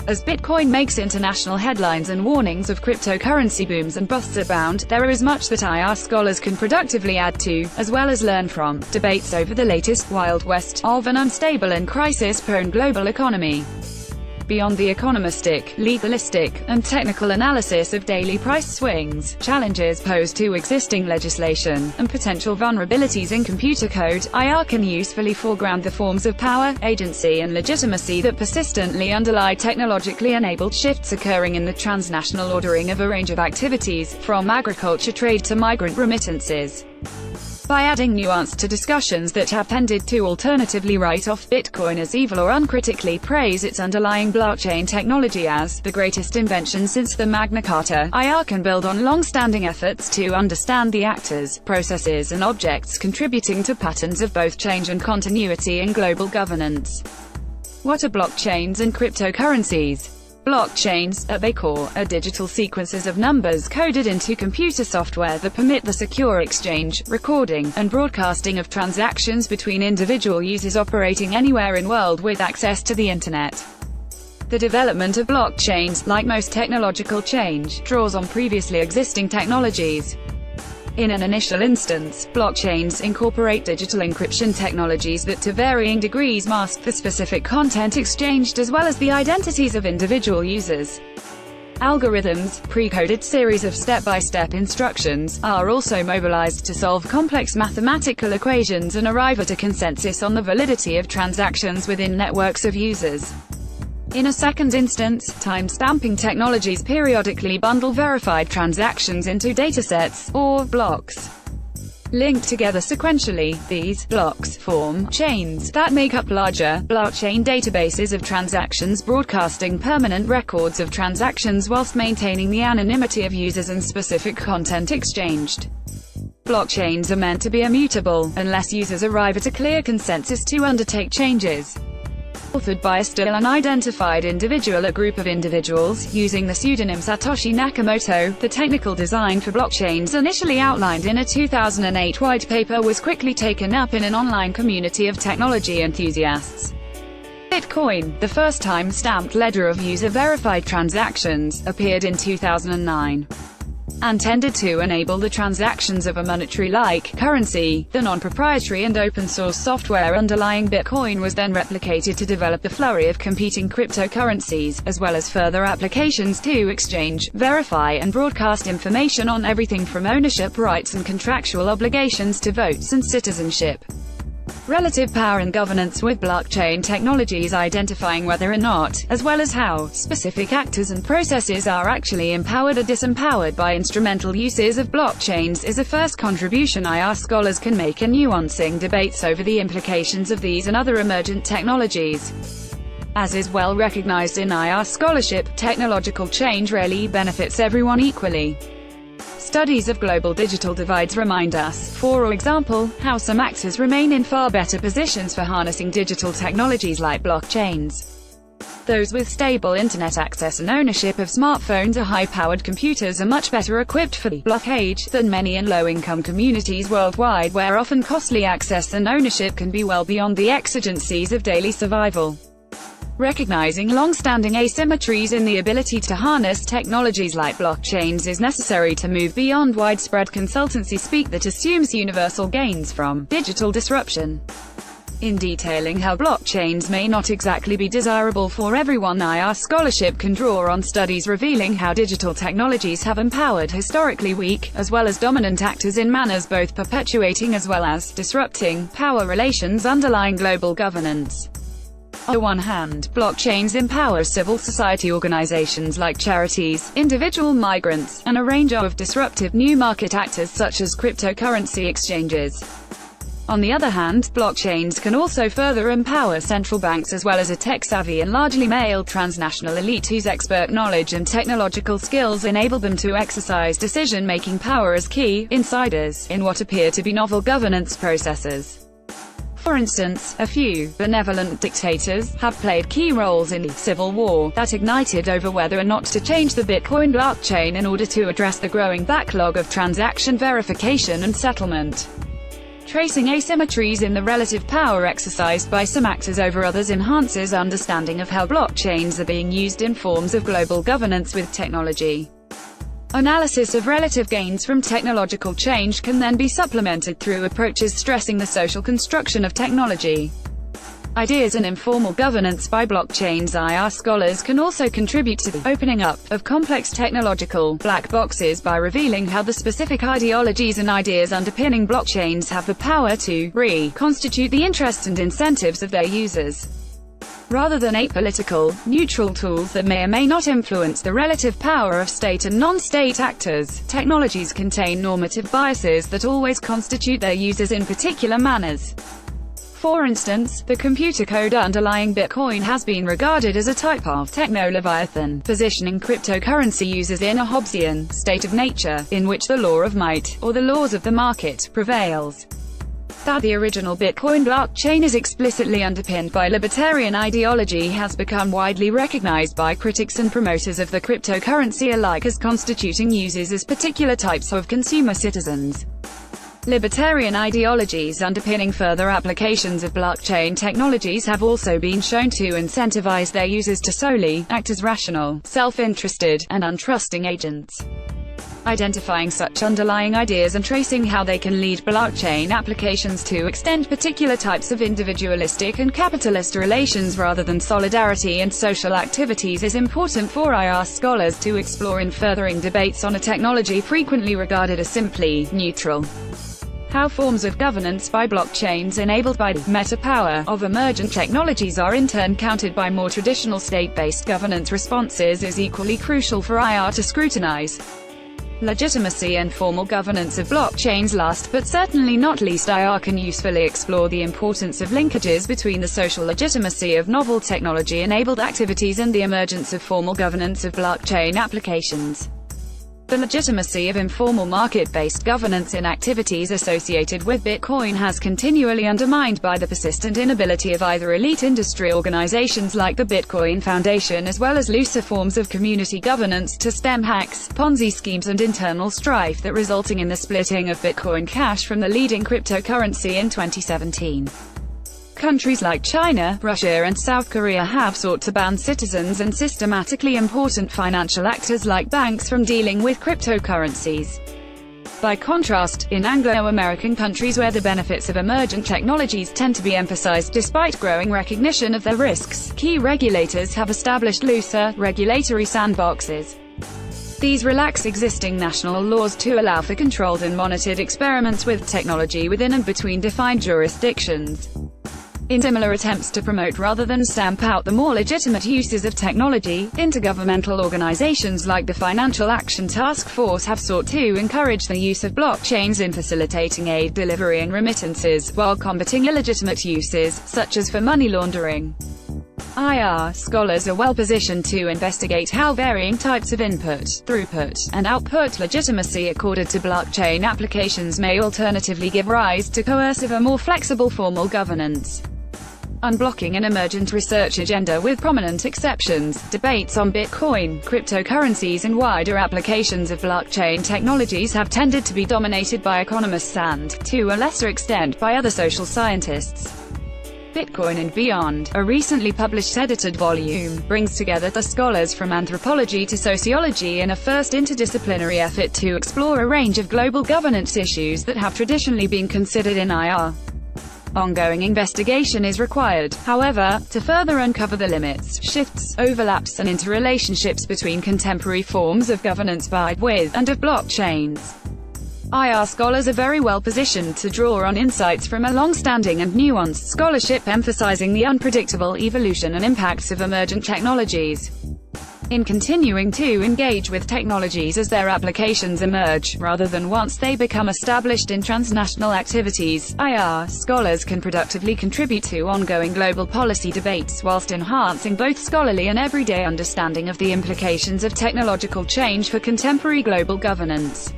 As Bitcoin makes international headlines and warnings of cryptocurrency booms and busts abound, there is much that IR scholars can productively add to, as well as learn from, debates over the latest Wild West of an unstable and crisis-prone global economy. Beyond the economistic, legalistic, and technical analysis of daily price swings, challenges posed to existing legislation, and potential vulnerabilities in computer code, IR can usefully foreground the forms of power, agency and legitimacy that persistently underlie technologically enabled shifts occurring in the transnational ordering of a range of activities, from agriculture trade to migrant remittances. By adding nuance to discussions that have tended to alternatively write off Bitcoin as evil or uncritically praise its underlying blockchain technology as the greatest invention since the Magna Carta, IR can build on long-standing efforts to understand the actors, processes and objects contributing to patterns of both change and continuity in global governance. What are blockchains and cryptocurrencies? Blockchains, at their core, are digital sequences of numbers coded into computer software that permit the secure exchange, recording, and broadcasting of transactions between individual users operating anywhere in the world with access to the Internet. The development of blockchains, like most technological change, draws on previously existing technologies. In an initial instance, blockchains incorporate digital encryption technologies that to varying degrees mask the specific content exchanged as well as the identities of individual users. Algorithms, pre-coded series of step-by-step instructions, are also mobilized to solve complex mathematical equations and arrive at a consensus on the validity of transactions within networks of users. In a second instance, time-stamping technologies periodically bundle verified transactions into datasets, or blocks. Linked together sequentially, these blocks form chains that make up larger, blockchain databases of transactions broadcasting permanent records of transactions whilst maintaining the anonymity of users and specific content exchanged. Blockchains are meant to be immutable, unless users arrive at a clear consensus to undertake changes. Authored by a still unidentified individual or group of individuals, using the pseudonym Satoshi Nakamoto, the technical design for blockchains initially outlined in a 2008 white paper was quickly taken up in an online community of technology enthusiasts. Bitcoin, the first time-stamped ledger of user-verified transactions, appeared in 2009. And tended to enable the transactions of a monetary-like currency. The non-proprietary and open-source software underlying Bitcoin was then replicated to develop a flurry of competing cryptocurrencies, as well as further applications to exchange, verify and broadcast information on everything from ownership rights and contractual obligations to votes and citizenship. Relative power and governance with blockchain technologies identifying whether or not, as well as how, specific actors and processes are actually empowered or disempowered by instrumental uses of blockchains is a first contribution IR scholars can make in nuancing debates over the implications of these and other emergent technologies. As is well recognized in IR scholarship, technological change rarely benefits everyone equally. Studies of global digital divides remind us, for example, how some actors remain in far better positions for harnessing digital technologies like blockchains. Those with stable internet access and ownership of smartphones or high-powered computers are much better equipped for the blockade than many in low-income communities worldwide where often costly access and ownership can be well beyond the exigencies of daily survival. Recognizing long-standing asymmetries in the ability to harness technologies like blockchains is necessary to move beyond widespread consultancy speak that assumes universal gains from digital disruption. In detailing how blockchains may not exactly be desirable for everyone, IR scholarship can draw on studies revealing how digital technologies have empowered historically weak, as well as dominant actors in manners both perpetuating as well as disrupting power relations underlying global governance. On the one hand, blockchains empower civil society organizations like charities, individual migrants, and a range of disruptive new market actors such as cryptocurrency exchanges. On the other hand, blockchains can also further empower central banks as well as a tech-savvy and largely male transnational elite whose expert knowledge and technological skills enable them to exercise decision-making power as key insiders in what appear to be novel governance processes. For instance, a few benevolent dictators have played key roles in the civil war that ignited over whether or not to change the Bitcoin blockchain in order to address the growing backlog of transaction verification and settlement. Tracing asymmetries in the relative power exercised by some actors over others enhances understanding of how blockchains are being used in forms of global governance with technology. Analysis of relative gains from technological change can then be supplemented through approaches stressing the social construction of technology. Ideas and informal governance by blockchains. IR scholars can also contribute to the opening up of complex technological black boxes by revealing how the specific ideologies and ideas underpinning blockchains have the power to reconstitute the interests and incentives of their users. Rather than apolitical, neutral tools that may or may not influence the relative power of state and non-state actors, technologies contain normative biases that always constitute their users in particular manners. For instance, the computer code underlying Bitcoin has been regarded as a type of techno-leviathan, positioning cryptocurrency users in a Hobbesian state of nature, in which the law of might, or the laws of the market, prevails. That the original Bitcoin blockchain is explicitly underpinned by libertarian ideology has become widely recognized by critics and promoters of the cryptocurrency alike as constituting users as particular types of consumer citizens. Libertarian ideologies underpinning further applications of blockchain technologies have also been shown to incentivize their users to solely act as rational, self-interested, and untrusting agents. Identifying such underlying ideas and tracing how they can lead blockchain applications to extend particular types of individualistic and capitalist relations rather than solidarity and social activities is important for IR scholars to explore in furthering debates on a technology frequently regarded as simply neutral. How forms of governance by blockchains enabled by the meta-power of emergent technologies are in turn countered by more traditional state-based governance responses is equally crucial for IR to scrutinize. Legitimacy and formal governance of blockchains. Last but certainly not least, IR can usefully explore the importance of linkages between the social legitimacy of novel technology-enabled activities and the emergence of formal governance of blockchain applications. The legitimacy of informal market-based governance in activities associated with Bitcoin has continually undermined by the persistent inability of either elite industry organizations like the Bitcoin Foundation as well as looser forms of community governance to stem hacks, Ponzi schemes and internal strife that resulting in the splitting of Bitcoin Cash from the leading cryptocurrency in 2017. Countries like China, Russia and South Korea have sought to ban citizens and systematically important financial actors like banks from dealing with cryptocurrencies. By contrast, in Anglo-American countries where the benefits of emergent technologies tend to be emphasized despite growing recognition of their risks, key regulators have established looser, regulatory sandboxes. These relax existing national laws to allow for controlled and monitored experiments with technology within and between defined jurisdictions. In similar attempts to promote rather than stamp out the more legitimate uses of technology, intergovernmental organizations like the Financial Action Task Force have sought to encourage the use of blockchains in facilitating aid delivery and remittances, while combating illegitimate uses, such as for money laundering. IR scholars are well positioned to investigate how varying types of input, throughput, and output legitimacy accorded to blockchain applications may alternatively give rise to coercive or more flexible formal governance. Unblocking an emergent research agenda with prominent exceptions, debates on Bitcoin, cryptocurrencies and wider applications of blockchain technologies have tended to be dominated by economists and, to a lesser extent, by other social scientists. Bitcoin and Beyond, a recently published edited volume, brings together the scholars from anthropology to sociology in a first interdisciplinary effort to explore a range of global governance issues that have traditionally been considered in IR. Ongoing investigation is required, however, to further uncover the limits, shifts, overlaps and interrelationships between contemporary forms of governance by, with, and of blockchains. IR scholars are very well positioned to draw on insights from a long-standing and nuanced scholarship emphasizing the unpredictable evolution and impacts of emergent technologies. In continuing to engage with technologies as their applications emerge, rather than once they become established in transnational activities, IR scholars can productively contribute to ongoing global policy debates whilst enhancing both scholarly and everyday understanding of the implications of technological change for contemporary global governance.